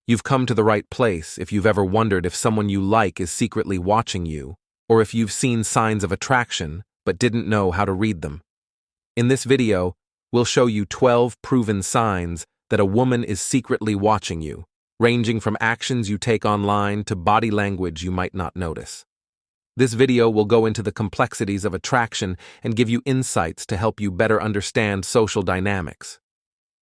You've come to the right place if you've ever wondered if someone you like is secretly watching you, or if you've seen signs of attraction but didn't know how to read them. In this video, we'll show you 12 proven signs that a woman is secretly watching you, ranging from actions you take online to body language you might not notice. This video will go into the complexities of attraction and give you insights to help you better understand social dynamics.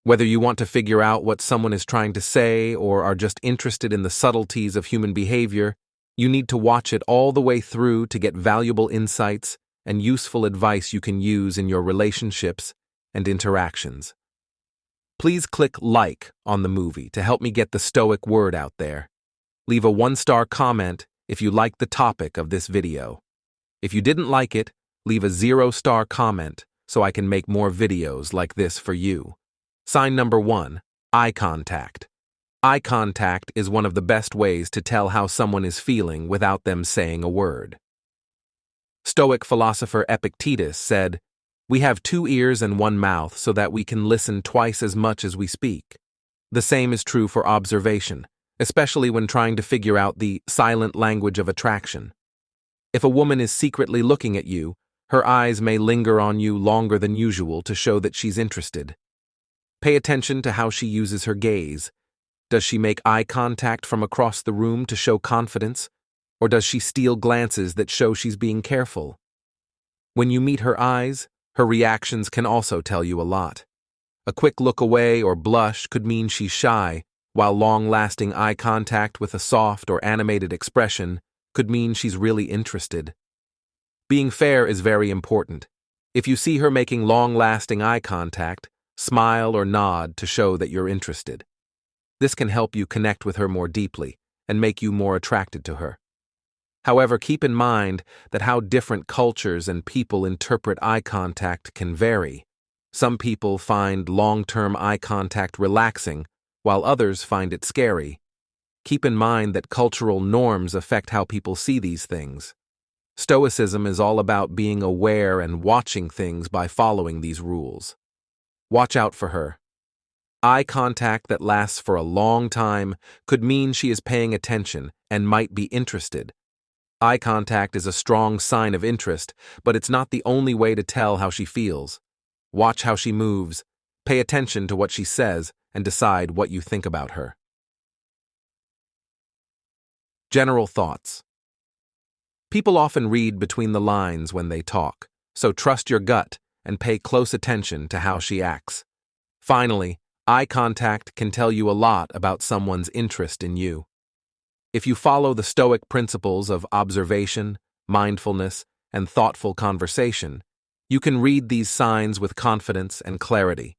Whether you want to figure out what someone is trying to say or are just interested in the subtleties of human behavior, you need to watch it all the way through to get valuable insights and useful advice you can use in your relationships and interactions. Please click like on the movie to help me get the Stoic word out there. Leave a 1-star comment if you liked the topic of this video. If you didn't like it, leave a 0-star comment so I can make more videos like this for you. Sign number 1, eye contact. Eye contact is one of the best ways to tell how someone is feeling without them saying a word. Stoic philosopher Epictetus said, "We have 2 ears and 1 mouth so that we can listen twice as much as we speak." The same is true for observation, especially when trying to figure out the silent language of attraction. If a woman is secretly looking at you, her eyes may linger on you longer than usual to show that she's interested. Pay attention to how she uses her gaze. Does she make eye contact from across the room to show confidence, or does she steal glances that show she's being careful? When you meet her eyes, her reactions can also tell you a lot. A quick look away or blush could mean she's shy, while long-lasting eye contact with a soft or animated expression could mean she's really interested. Being fair is very important. If you see her making long-lasting eye contact, smile or nod to show that you're interested. This can help you connect with her more deeply and make you more attracted to her. However, keep in mind that how different cultures and people interpret eye contact can vary. Some people find long-term eye contact relaxing, while others find it scary. Keep in mind that cultural norms affect how people see these things. Stoicism is all about being aware and watching things by following these rules. Watch out for her. Eye contact that lasts for a long time could mean she is paying attention and might be interested. Eye contact is a strong sign of interest, but it's not the only way to tell how she feels. Watch how she moves, pay attention to what she says, and decide what you think about her. General thoughts. People often read between the lines when they talk, so trust your gut and pay close attention to how she acts. Finally, eye contact can tell you a lot about someone's interest in you. If you follow the Stoic principles of observation, mindfulness, and thoughtful conversation, you can read these signs with confidence and clarity.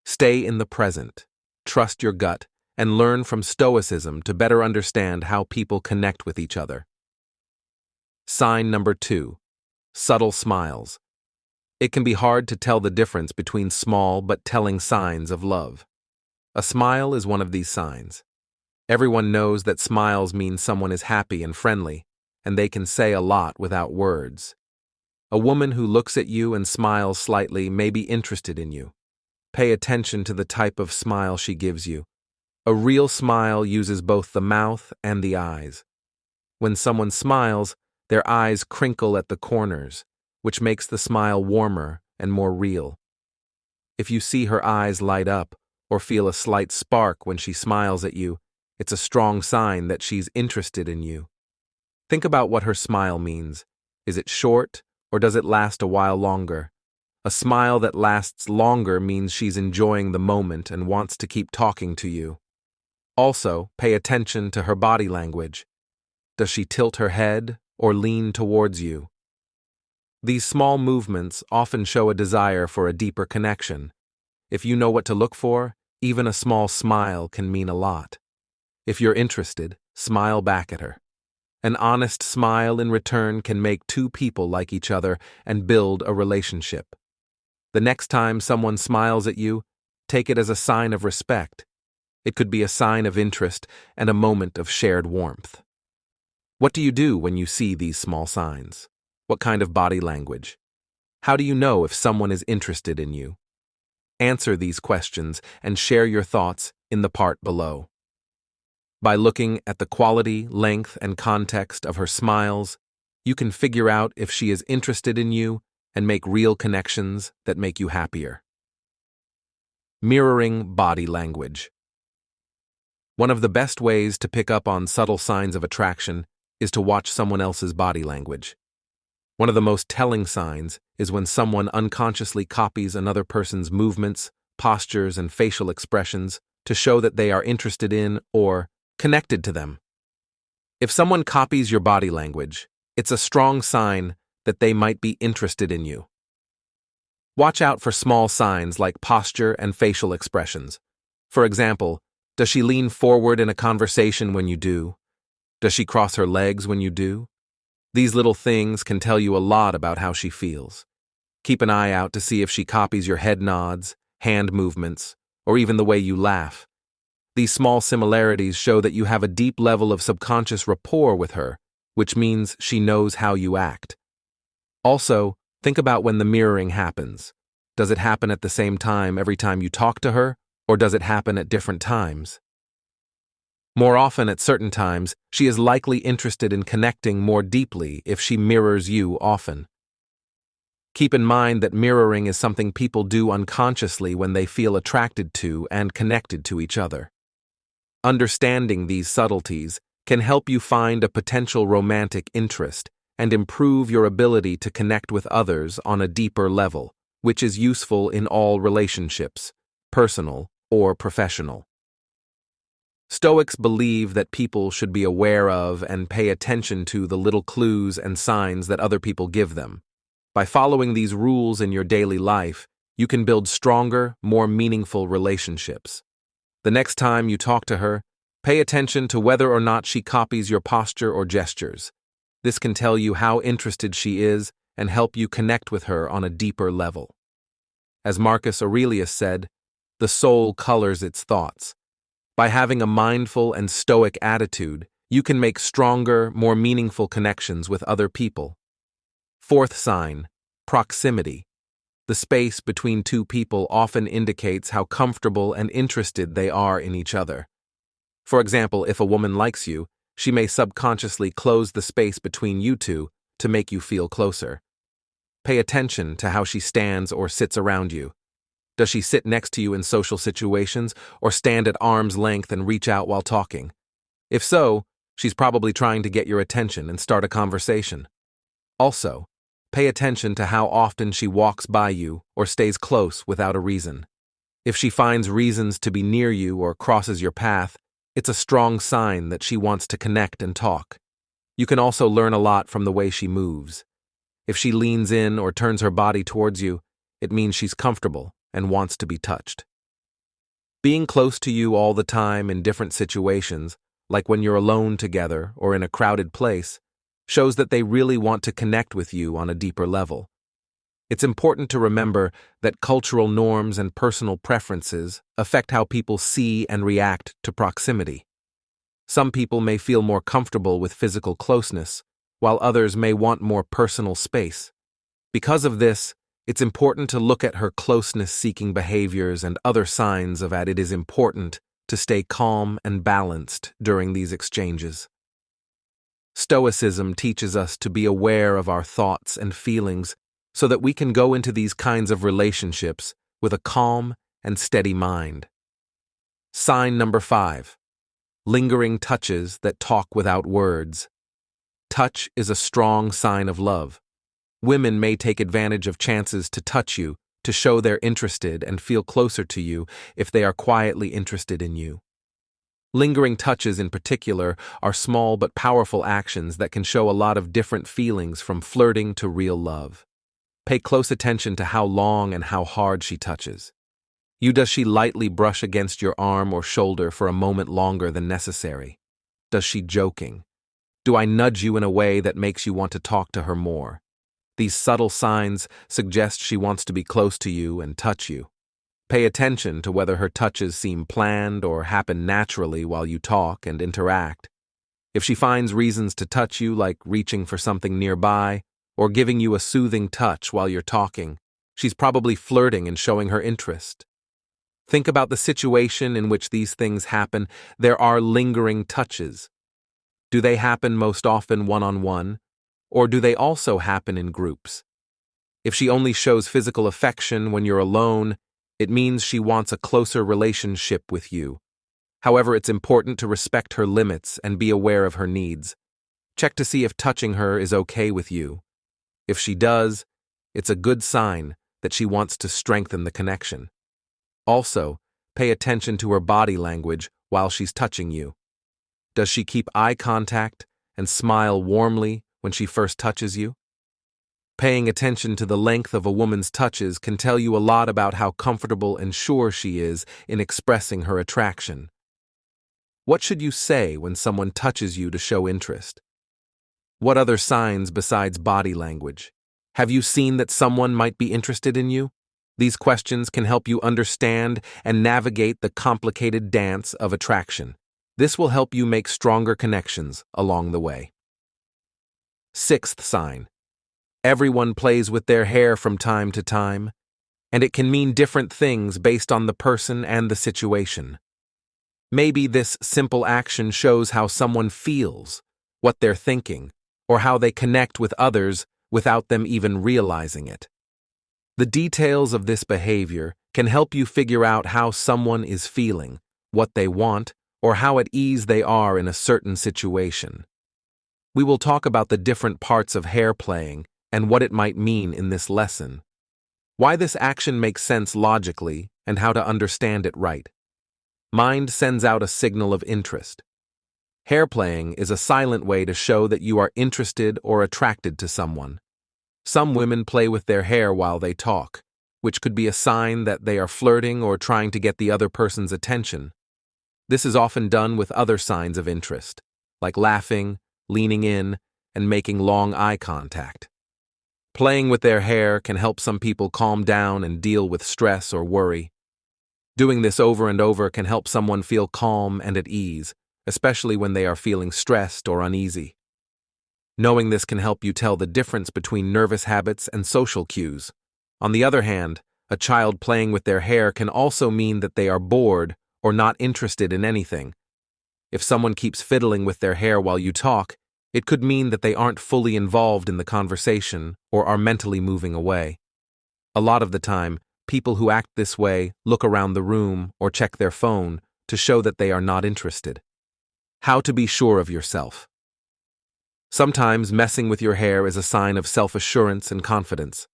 Stay in the present, trust your gut, and learn from Stoicism to better understand how people connect with each other. Sign number 2, subtle smiles. It can be hard to tell the difference between small but telling signs of love. A smile is one of these signs. Everyone knows that smiles mean someone is happy and friendly, and they can say a lot without words. A woman who looks at you and smiles slightly may be interested in you. Pay attention to the type of smile she gives you. A real smile uses both the mouth and the eyes. When someone smiles, their eyes crinkle at the corners, which makes the smile warmer and more real. If you see her eyes light up or feel a slight spark when she smiles at you, it's a strong sign that she's interested in you. Think about what her smile means. Is it short, or does it last a while longer? A smile that lasts longer means she's enjoying the moment and wants to keep talking to you. Also, pay attention to her body language. Does she tilt her head or lean towards you? These small movements often show a desire for a deeper connection. If you know what to look for, even a small smile can mean a lot. If you're interested, smile back at her. An honest smile in return can make 2 people like each other and build a relationship. The next time someone smiles at you, take it as a sign of respect. It could be a sign of interest and a moment of shared warmth. What do you do when you see these small signs? What kind of body language? How do you know if someone is interested in you? Answer these questions and share your thoughts in the part below. By looking at the quality, length, and context of her smiles, you can figure out if she is interested in you and make real connections that make you happier. Mirroring body language. One of the best ways to pick up on subtle signs of attraction is to watch someone else's body language. One of the most telling signs is when someone unconsciously copies another person's movements, postures, and facial expressions to show that they are interested in or connected to them. If someone copies your body language, it's a strong sign that they might be interested in you. Watch out for small signs like posture and facial expressions. For example, does she lean forward in a conversation when you do? Does she cross her legs when you do? These little things can tell you a lot about how she feels. Keep an eye out to see if she copies your head nods, hand movements, or even the way you laugh. These small similarities show that you have a deep level of subconscious rapport with her, which means she knows how you act. Also, think about when the mirroring happens. Does it happen at the same time every time you talk to her, or does it happen at different times? More often at certain times, she is likely interested in connecting more deeply if she mirrors you often. Keep in mind that mirroring is something people do unconsciously when they feel attracted to and connected to each other. Understanding these subtleties can help you find a potential romantic interest and improve your ability to connect with others on a deeper level, which is useful in all relationships, personal or professional. Stoics believe that people should be aware of and pay attention to the little clues and signs that other people give them. By following these rules in your daily life, you can build stronger, more meaningful relationships. The next time you talk to her, pay attention to whether or not she copies your posture or gestures. This can tell you how interested she is and help you connect with her on a deeper level. As Marcus Aurelius said, the soul colors its thoughts. By having a mindful and stoic attitude, you can make stronger, more meaningful connections with other people. Fourth sign, proximity. The space between two people often indicates how comfortable and interested they are in each other. For example, if a woman likes you, she may subconsciously close the space between you two to make you feel closer. Pay attention to how she stands or sits around you. Does she sit next to you in social situations or stand at arm's length and reach out while talking? If so, she's probably trying to get your attention and start a conversation. Also, pay attention to how often she walks by you or stays close without a reason. If she finds reasons to be near you or crosses your path, it's a strong sign that she wants to connect and talk. You can also learn a lot from the way she moves. If she leans in or turns her body towards you, it means she's comfortable and wants to be touched. Being close to you all the time in different situations, like when you're alone together or in a crowded place, shows that they really want to connect with you on a deeper level. It's important to remember that cultural norms and personal preferences affect how people see and react to proximity. Some people may feel more comfortable with physical closeness, while others may want more personal space. Because of this, it's important to look at her closeness-seeking behaviors and other signs of that it is important to stay calm and balanced during these exchanges. Stoicism teaches us to be aware of our thoughts and feelings so that we can go into these kinds of relationships with a calm and steady mind. Sign number 5. Lingering touches that talk without words. Touch is a strong sign of love. Women may take advantage of chances to touch you, to show they're interested and feel closer to you if they are quietly interested in you. Lingering touches in particular are small but powerful actions that can show a lot of different feelings from flirting to real love. Pay close attention to how long and how hard she touches. Does she lightly brush against your arm or shoulder for a moment longer than necessary? Does she joking? Do I nudge you in a way that makes you want to talk to her more? These subtle signs suggest she wants to be close to you and touch you. Pay attention to whether her touches seem planned or happen naturally while you talk and interact. If she finds reasons to touch you, like reaching for something nearby or giving you a soothing touch while you're talking, she's probably flirting and showing her interest. Think about the situation in which these things happen. There are lingering touches. Do they happen most often one-on-one, or do they also happen in groups? If she only shows physical affection when you're alone, it means she wants a closer relationship with you. However, it's important to respect her limits and be aware of her needs. Check to see if touching her is okay with you. If she does, it's a good sign that she wants to strengthen the connection. Also, pay attention to her body language while she's touching you. Does she keep eye contact and smile warmly when she first touches you? Paying attention to the length of a woman's touches can tell you a lot about how comfortable and sure she is in expressing her attraction. What should you say when someone touches you to show interest? What other signs besides body language? Have you seen that someone might be interested in you? These questions can help you understand and navigate the complicated dance of attraction. This will help you make stronger connections along the way. Sixth sign. Everyone plays with their hair from time to time, and it can mean different things based on the person and the situation. Maybe this simple action shows how someone feels, what they're thinking, or how they connect with others without them even realizing it. The details of this behavior can help you figure out how someone is feeling, what they want, or how at ease they are in a certain situation. We will talk about the different parts of hair playing and what it might mean in this lesson, why this action makes sense logically, and how to understand it right. Mind sends out a signal of interest. Hair playing is a silent way to show that you are interested or attracted to someone. Some women play with their hair while they talk, which could be a sign that they are flirting or trying to get the other person's attention. This is often done with other signs of interest, like laughing, leaning in, and making long eye contact. Playing with their hair can help some people calm down and deal with stress or worry. Doing this over and over can help someone feel calm and at ease, especially when they are feeling stressed or uneasy. Knowing this can help you tell the difference between nervous habits and social cues. On the other hand, a child playing with their hair can also mean that they are bored or not interested in anything. If someone keeps fiddling with their hair while you talk, it could mean that they aren't fully involved in the conversation or are mentally moving away. A lot of the time, people who act this way look around the room or check their phone to show that they are not interested. How to be sure of yourself. Sometimes messing with your hair is a sign of self-assurance and confidence.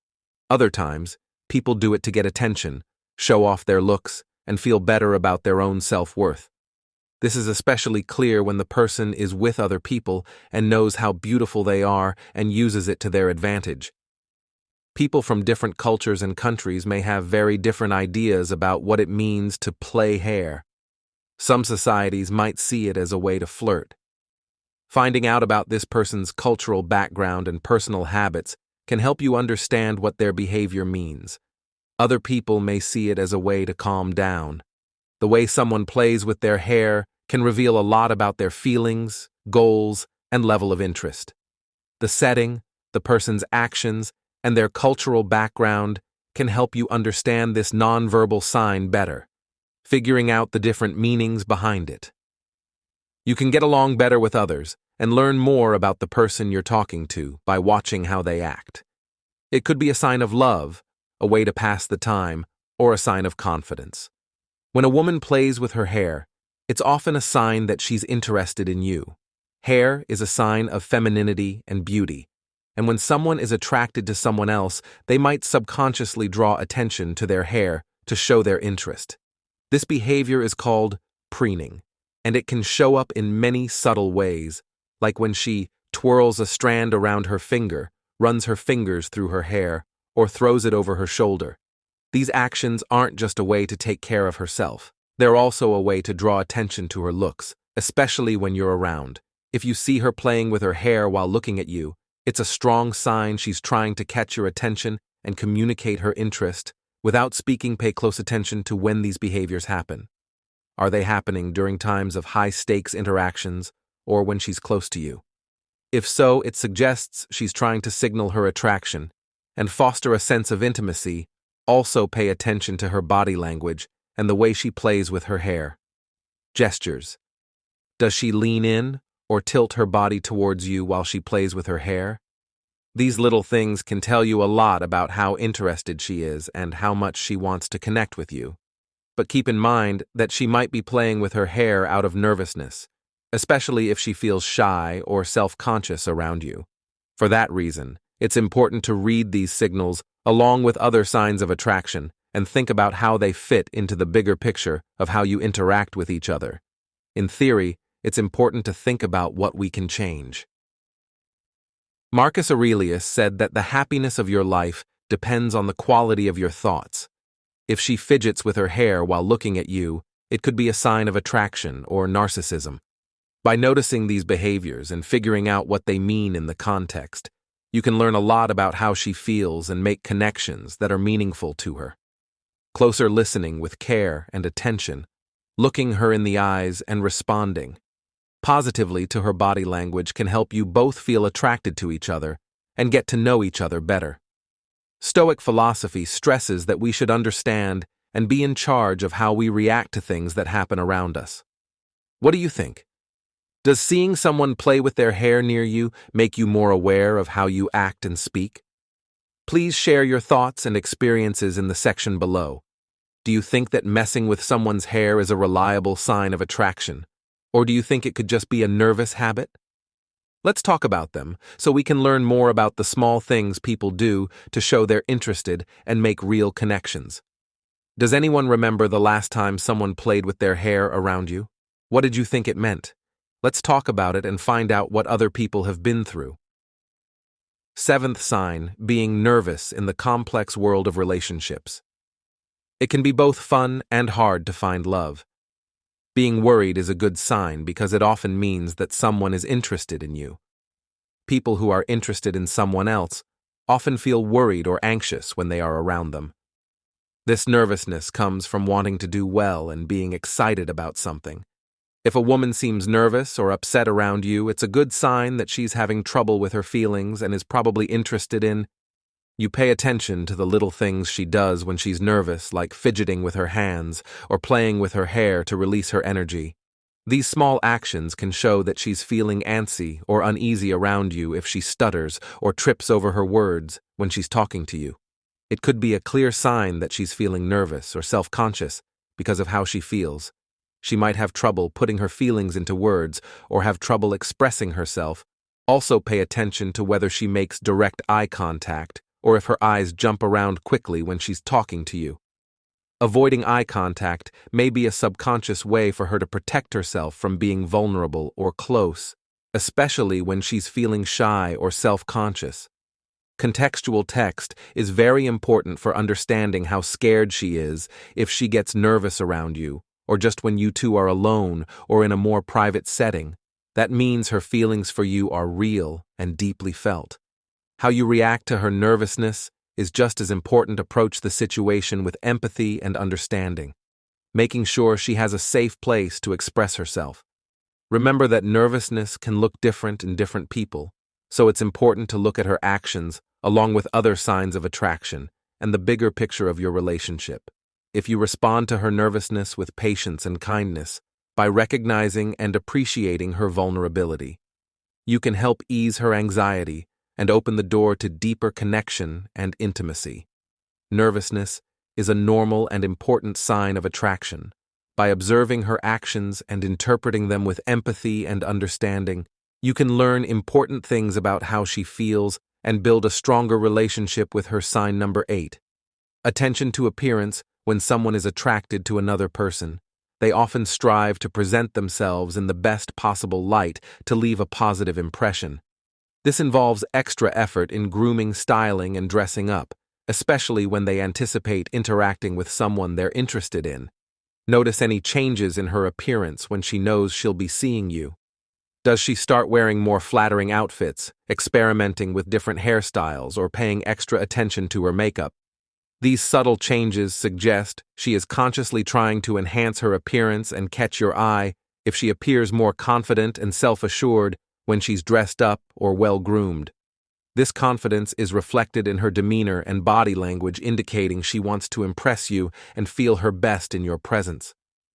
Other times, people do it to get attention, show off their looks, and feel better about their own self-worth. This is especially clear when the person is with other people and knows how beautiful they are and uses it to their advantage. People from different cultures and countries may have very different ideas about what it means to play hair. Some societies might see it as a way to flirt. Finding out about this person's cultural background and personal habits can help you understand what their behavior means. Other people may see it as a way to calm down. The way someone plays with their hair can reveal a lot about their feelings, goals, and level of interest. The setting, the person's actions, and their cultural background can help you understand this nonverbal sign better, figuring out the different meanings behind it. You can get along better with others and learn more about the person you're talking to by watching how they act. It could be a sign of love, a way to pass the time, or a sign of confidence. When a woman plays with her hair, it's often a sign that she's interested in you. Hair is a sign of femininity and beauty, and when someone is attracted to someone else, they might subconsciously draw attention to their hair to show their interest. This behavior is called preening, and it can show up in many subtle ways, like when she twirls a strand around her finger, runs her fingers through her hair, or throws it over her shoulder. These actions aren't just a way to take care of herself. They're also a way to draw attention to her looks, especially when you're around. If you see her playing with her hair while looking at you, it's a strong sign she's trying to catch your attention and communicate her interest. Without speaking, pay close attention to when these behaviors happen. Are they happening during times of high-stakes interactions or when she's close to you? If so, it suggests she's trying to signal her attraction and foster a sense of intimacy. Also pay attention to her body language and the way she plays with her hair. Gestures. Does she lean in or tilt her body towards you while she plays with her hair? These little things can tell you a lot about how interested she is and how much she wants to connect with you. But keep in mind that she might be playing with her hair out of nervousness, especially if she feels shy or self-conscious around you. For that reason, it's important to read these signals along with other signs of attraction and think about how they fit into the bigger picture of how you interact with each other. In theory, it's important to think about what we can change. Marcus Aurelius said that the happiness of your life depends on the quality of your thoughts. If she fidgets with her hair while looking at you, it could be a sign of attraction or narcissism. By noticing these behaviors and figuring out what they mean in the context, you can learn a lot about how she feels and make connections that are meaningful to her. Closer listening with care and attention, looking her in the eyes and responding positively to her body language can help you both feel attracted to each other and get to know each other better. Stoic philosophy stresses that we should understand and be in charge of how we react to things that happen around us. What do you think? Does seeing someone play with their hair near you make you more aware of how you act and speak? Please share your thoughts and experiences in the section below. Do you think that messing with someone's hair is a reliable sign of attraction? Or do you think it could just be a nervous habit? Let's talk about them so we can learn more about the small things people do to show they're interested and make real connections. Does anyone remember the last time someone played with their hair around you? What did you think it meant? Let's talk about it and find out what other people have been through. Seventh sign, being nervous in the complex world of relationships. It can be both fun and hard to find love. Being worried is a good sign because it often means that someone is interested in you. People who are interested in someone else often feel worried or anxious when they are around them. This nervousness comes from wanting to do well and being excited about something. If a woman seems nervous or upset around you, it's a good sign that she's having trouble with her feelings and is probably interested in. You pay attention to the little things she does when she's nervous, like fidgeting with her hands or playing with her hair to release her energy. These small actions can show that she's feeling antsy or uneasy around you if she stutters or trips over her words when she's talking to you. It could be a clear sign that she's feeling nervous or self-conscious because of how she feels. She might have trouble putting her feelings into words or have trouble expressing herself. Also pay attention to whether she makes direct eye contact or if her eyes jump around quickly when she's talking to you. Avoiding eye contact may be a subconscious way for her to protect herself from being vulnerable or close, especially when she's feeling shy or self-conscious. Contextual text is very important for understanding how scared she is if she gets nervous around you, or just when you two are alone or in a more private setting. That means her feelings for you are real and deeply felt. How you react to her nervousness is just as important. Approach the situation with empathy and understanding, making sure she has a safe place to express herself. Remember that nervousness can look different in different people, so it's important to look at her actions along with other signs of attraction and the bigger picture of your relationship. If you respond to her nervousness with patience and kindness, by recognizing and appreciating her vulnerability, you can help ease her anxiety and open the door to deeper connection and intimacy. Nervousness is a normal and important sign of attraction. By observing her actions and interpreting them with empathy and understanding, you can learn important things about how she feels and build a stronger relationship with her. Sign number 8. Attention to appearance. When someone is attracted to another person, they often strive to present themselves in the best possible light to leave a positive impression. This involves extra effort in grooming, styling, and dressing up, especially when they anticipate interacting with someone they're interested in. Notice any changes in her appearance when she knows she'll be seeing you. Does she start wearing more flattering outfits, experimenting with different hairstyles, or paying extra attention to her makeup? These subtle changes suggest she is consciously trying to enhance her appearance and catch your eye. If she appears more confident and self-assured when she's dressed up or well-groomed, This confidence is reflected in her demeanor and body language, indicating she wants to impress you and feel her best in your presence.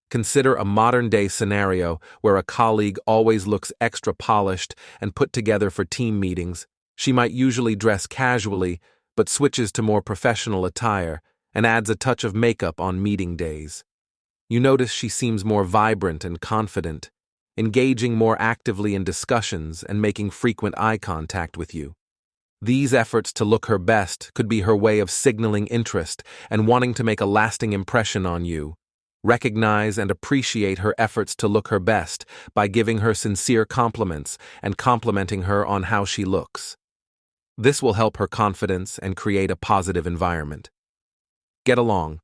Consider a modern-day scenario where a colleague always looks extra polished and put together for team meetings. She might usually dress casually, but switches to more professional attire and adds a touch of makeup on meeting days. You notice she seems more vibrant and confident, engaging more actively in discussions and making frequent eye contact with you. These efforts to look her best could be her way of signaling interest and wanting to make a lasting impression on you. Recognize and appreciate her efforts to look her best by giving her sincere compliments and complimenting her on how she looks. This will help her confidence and create a positive environment. Get along.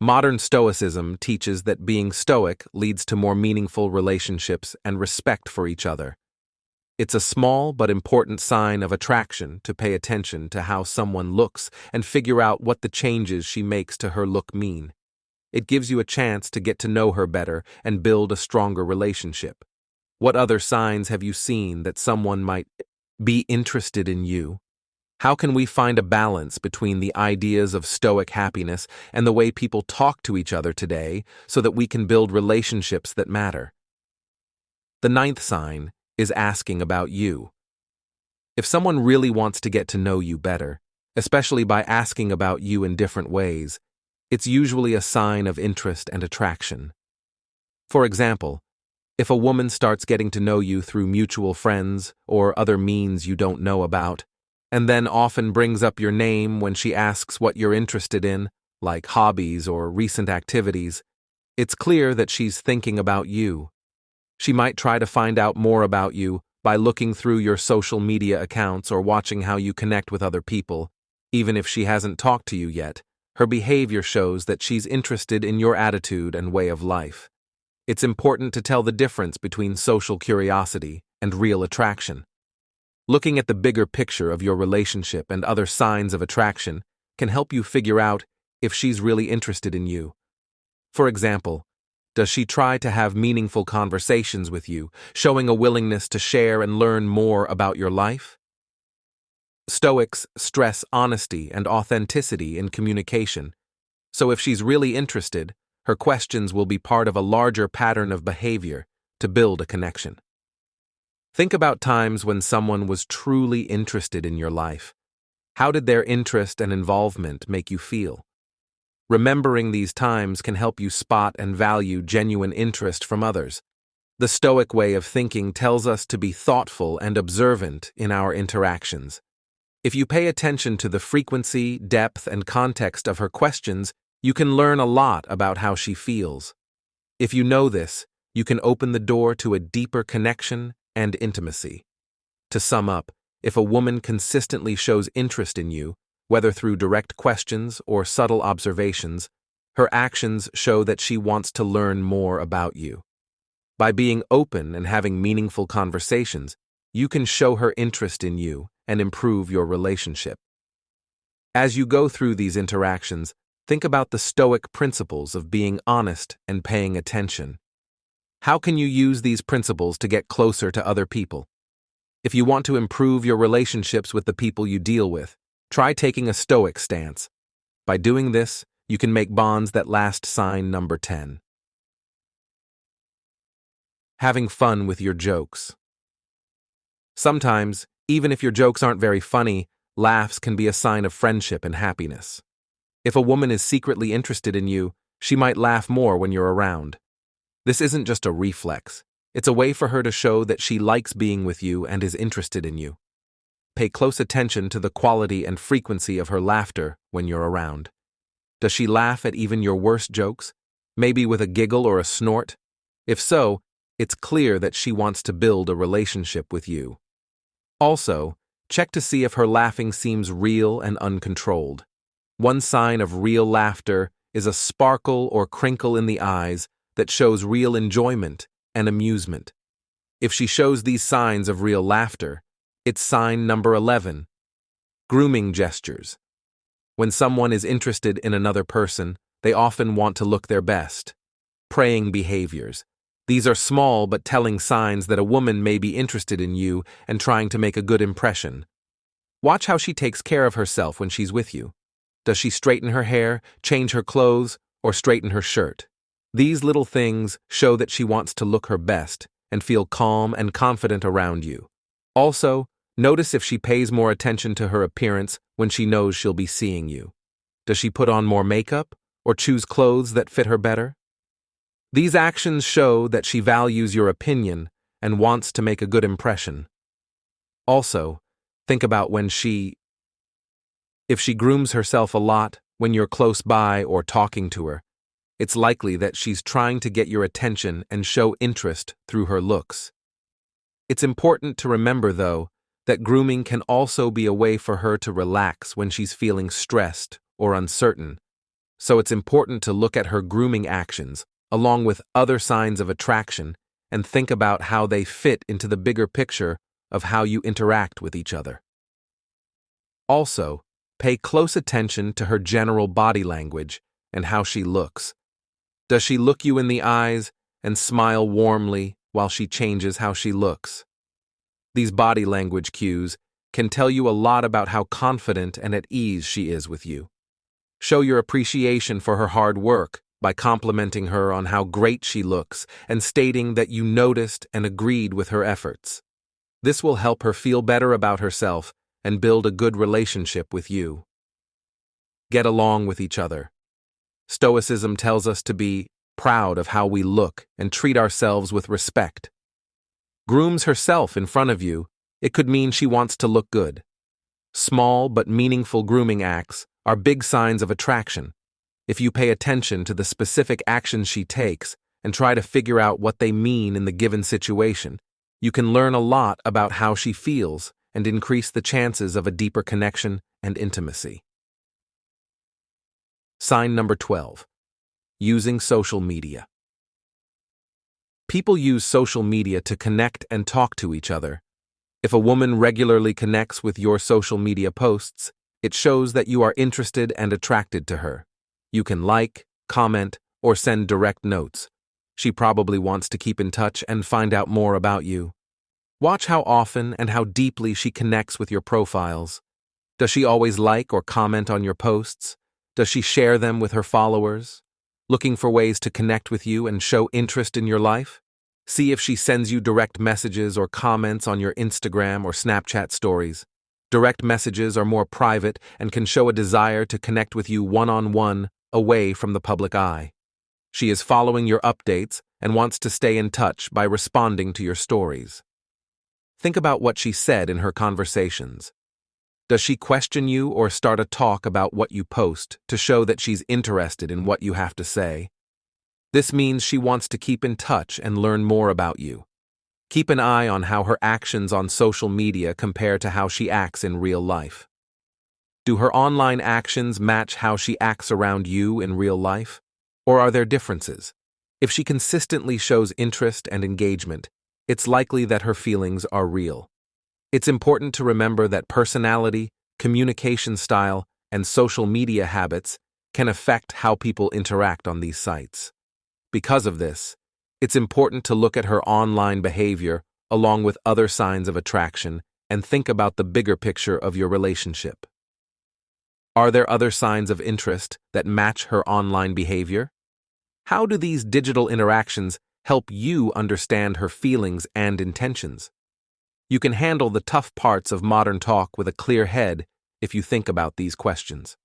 Modern Stoicism teaches that being stoic leads to more meaningful relationships and respect for each other. It's a small but important sign of attraction to pay attention to how someone looks and figure out what the changes she makes to her look mean. It gives you a chance to get to know her better and build a stronger relationship. What other signs have you seen that someone might be interested in you? How can we find a balance between the ideas of stoic happiness and the way people talk to each other today so that we can build relationships that matter? The ninth sign is asking about you. If someone really wants to get to know you better, especially by asking about you in different ways, it's usually a sign of interest and attraction. For example, if a woman starts getting to know you through mutual friends or other means you don't know about, and then often brings up your name when she asks what you're interested in, like hobbies or recent activities, it's clear that she's thinking about you. She might try to find out more about you by looking through your social media accounts or watching how you connect with other people. Even if she hasn't talked to you yet, her behavior shows that she's interested in your attitude and way of life. It's important to tell the difference between social curiosity and real attraction. Looking at the bigger picture of your relationship and other signs of attraction can help you figure out if she's really interested in you. For example, does she try to have meaningful conversations with you, showing a willingness to share and learn more about your life? Stoics stress honesty and authenticity in communication, so if she's really interested, her questions will be part of a larger pattern of behavior to build a connection. Think about times when someone was truly interested in your life. How did their interest and involvement make you feel? Remembering these times can help you spot and value genuine interest from others. The Stoic way of thinking tells us to be thoughtful and observant in our interactions. If you pay attention to the frequency, depth, and context of her questions, you can learn a lot about how she feels. If you know this, you can open the door to a deeper connection and intimacy. To sum up, if a woman consistently shows interest in you, whether through direct questions or subtle observations, her actions show that she wants to learn more about you. By being open and having meaningful conversations, you can show her interest in you and improve your relationship. As you go through these interactions, think about the Stoic principles of being honest and paying attention. How can you use these principles to get closer to other people? If you want to improve your relationships with the people you deal with, try taking a Stoic stance. By doing this, you can make bonds that last. Sign number 10. Having fun with your jokes. Sometimes, even if your jokes aren't very funny, laughs can be a sign of friendship and happiness. If a woman is secretly interested in you, she might laugh more when you're around. This isn't just a reflex. It's a way for her to show that she likes being with you and is interested in you. Pay close attention to the quality and frequency of her laughter when you're around. Does she laugh at even your worst jokes, maybe with a giggle or a snort? If so, it's clear that she wants to build a relationship with you. Also, check to see if her laughing seems real and uncontrolled. One sign of real laughter is a sparkle or crinkle in the eyes that shows real enjoyment and amusement. If she shows these signs of real laughter, it's sign number 11. Grooming gestures. When someone is interested in another person, they often want to look their best. Praying behaviors. These are small but telling signs that a woman may be interested in you and trying to make a good impression. Watch how she takes care of herself when she's with you. Does she straighten her hair, change her clothes, or straighten her shirt? These little things show that she wants to look her best and feel calm and confident around you. Also, notice if she pays more attention to her appearance when she knows she'll be seeing you. Does she put on more makeup or choose clothes that fit her better? These actions show that she values your opinion and wants to make a good impression. Also, think about if she grooms herself a lot when you're close by or talking to her, it's likely that she's trying to get your attention and show interest through her looks. It's important to remember, though, that grooming can also be a way for her to relax when she's feeling stressed or uncertain, so it's important to look at her grooming actions along with other signs of attraction and think about how they fit into the bigger picture of how you interact with each other. Also, pay close attention to her general body language and how she looks. Does she look you in the eyes and smile warmly while she changes how she looks? These body language cues can tell you a lot about how confident and at ease she is with you. Show your appreciation for her hard work by complimenting her on how great she looks and stating that you noticed and agreed with her efforts. This will help her feel better about herself and build a good relationship with you. Get along with each other. Stoicism tells us to be proud of how we look and treat ourselves with respect. Grooms herself in front of you, it could mean she wants to look good. Small but meaningful grooming acts are big signs of attraction. If you pay attention to the specific actions she takes and try to figure out what they mean in the given situation, you can learn a lot about how she feels and increase the chances of a deeper connection and intimacy. Sign number 12. Using social media. People use social media to connect and talk to each other. If a woman regularly connects with your social media posts, it shows that you are interested and attracted to her. You can like, comment, or send direct notes. She probably wants to keep in touch and find out more about you. Watch how often and how deeply she connects with your profiles. Does she always like or comment on your posts? Does she share them with her followers? Looking for ways to connect with you and show interest in your life? See if she sends you direct messages or comments on your Instagram or Snapchat stories. Direct messages are more private and can show a desire to connect with you one-on-one, away from the public eye. She is following your updates and wants to stay in touch by responding to your stories. Think about what she said in her conversations. Does she question you or start a talk about what you post to show that she's interested in what you have to say? This means she wants to keep in touch and learn more about you. Keep an eye on how her actions on social media compare to how she acts in real life. Do her online actions match how she acts around you in real life? Or are there differences? If she consistently shows interest and engagement, it's likely that her feelings are real. It's important to remember that personality, communication style, and social media habits can affect how people interact on these sites. Because of this, it's important to look at her online behavior along with other signs of attraction and think about the bigger picture of your relationship. Are there other signs of interest that match her online behavior? How do these digital interactions help you understand her feelings and intentions? You can handle the tough parts of modern talk with a clear head if you think about these questions.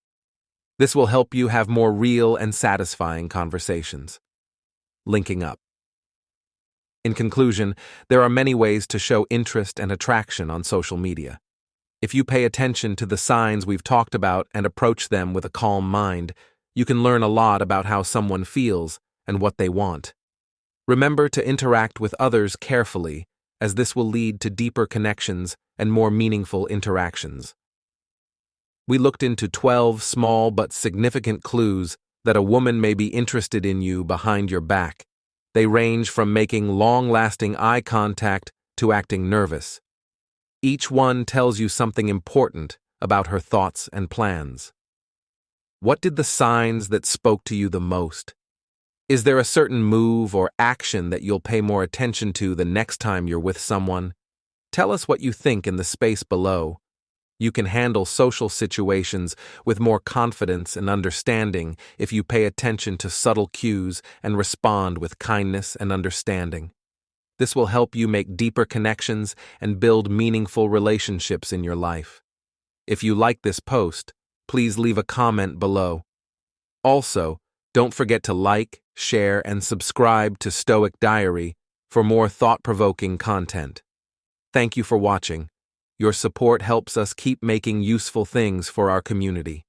This will help you have more real and satisfying conversations. Linking up. In conclusion, there are many ways to show interest and attraction on social media. If you pay attention to the signs we've talked about and approach them with a calm mind, you can learn a lot about how someone feels and what they want. Remember to interact with others carefully, as this will lead to deeper connections and more meaningful interactions. We looked into 12 small but significant clues that a woman may be interested in you behind your back. They range from making long-lasting eye contact to acting nervous. Each one tells you something important about her thoughts and plans. What did the signs that spoke to you the most? Is there a certain move or action that you'll pay more attention to the next time you're with someone? Tell us what you think in the space below. You can handle social situations with more confidence and understanding if you pay attention to subtle cues and respond with kindness and understanding. This will help you make deeper connections and build meaningful relationships in your life. If you like this post, please leave a comment below. Also, don't forget to like, share, and subscribe to Stoic Diary for more thought-provoking content. Thank you for watching. Your support helps us keep making useful things for our community.